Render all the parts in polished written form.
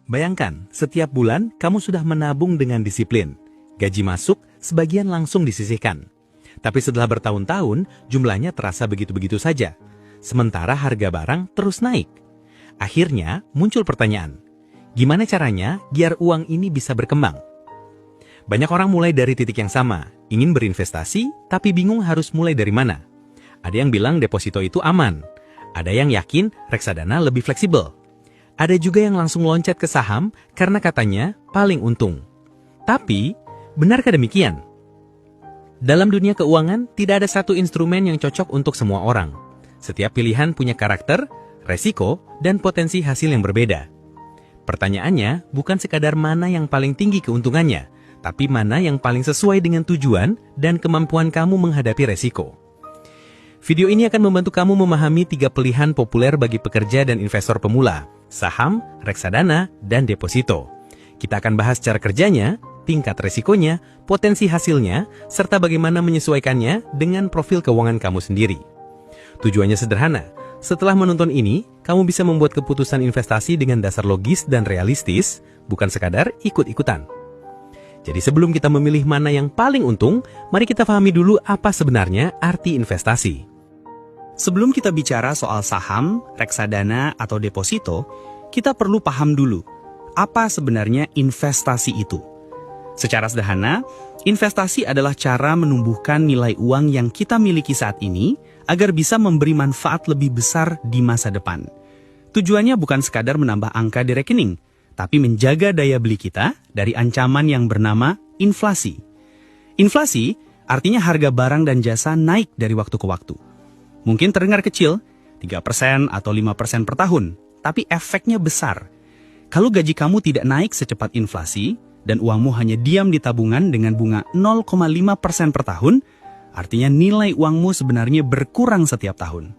Bayangkan, setiap bulan kamu sudah menabung dengan disiplin. Gaji masuk, sebagian langsung disisihkan. Tapi setelah bertahun-tahun, jumlahnya terasa begitu-begitu saja. Sementara harga barang terus naik. Akhirnya muncul pertanyaan, gimana caranya biar uang ini bisa berkembang? Banyak orang mulai dari titik yang sama, ingin berinvestasi tapi bingung harus mulai dari mana. Ada yang bilang deposito itu aman. Ada yang yakin reksadana lebih fleksibel. Ada juga yang langsung loncat ke saham karena katanya paling untung. Tapi, benarkah demikian? Dalam dunia keuangan, tidak ada satu instrumen yang cocok untuk semua orang. Setiap pilihan punya karakter, resiko, dan potensi hasil yang berbeda. Pertanyaannya bukan sekadar mana yang paling tinggi keuntungannya, tapi mana yang paling sesuai dengan tujuan dan kemampuan kamu menghadapi resiko. Video ini akan membantu kamu memahami 3 pilihan populer bagi pekerja dan investor pemula, saham, reksadana, dan deposito. Kita akan bahas cara kerjanya, tingkat resikonya, potensi hasilnya, serta bagaimana menyesuaikannya dengan profil keuangan kamu sendiri. Tujuannya sederhana, setelah menonton ini, kamu bisa membuat keputusan investasi dengan dasar logis dan realistis, bukan sekadar ikut-ikutan. Jadi sebelum kita memilih mana yang paling untung, mari kita pahami dulu apa sebenarnya arti investasi. Sebelum kita bicara soal saham, reksadana, atau deposito, kita perlu paham dulu apa sebenarnya investasi itu. Secara sederhana, investasi adalah cara menumbuhkan nilai uang yang kita miliki saat ini agar bisa memberi manfaat lebih besar di masa depan. Tujuannya bukan sekadar menambah angka di rekening, tapi menjaga daya beli kita dari ancaman yang bernama inflasi. Inflasi artinya harga barang dan jasa naik dari waktu ke waktu. Mungkin terdengar kecil, 3% atau 5% per tahun, tapi efeknya besar. Kalau gaji kamu tidak naik secepat inflasi, dan uangmu hanya diam di tabungan dengan bunga 0,5% per tahun, artinya nilai uangmu sebenarnya berkurang setiap tahun.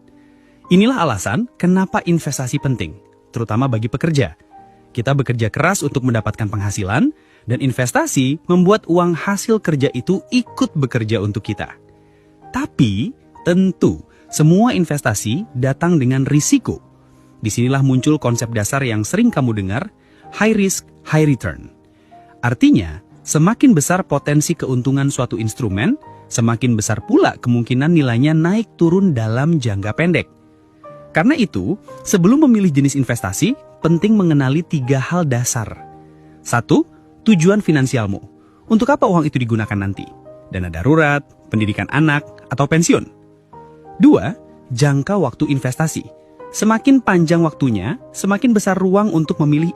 Inilah alasan kenapa investasi penting, terutama bagi pekerja. Kita bekerja keras untuk mendapatkan penghasilan, dan investasi membuat uang hasil kerja itu ikut bekerja untuk kita. Tapi, tentu, semua investasi datang dengan risiko. Disinilah muncul konsep dasar yang sering kamu dengar, high risk, high return. Artinya, semakin besar potensi keuntungan suatu instrumen, semakin besar pula kemungkinan nilainya naik turun dalam jangka pendek. Karena itu, sebelum memilih jenis investasi, penting mengenali 3 hal dasar. 1. Tujuan finansialmu. Untuk apa uang itu digunakan nanti? Dana darurat, pendidikan anak, atau pensiun? 2. Jangka waktu investasi. Semakin panjang waktunya, semakin besar ruang untuk memilih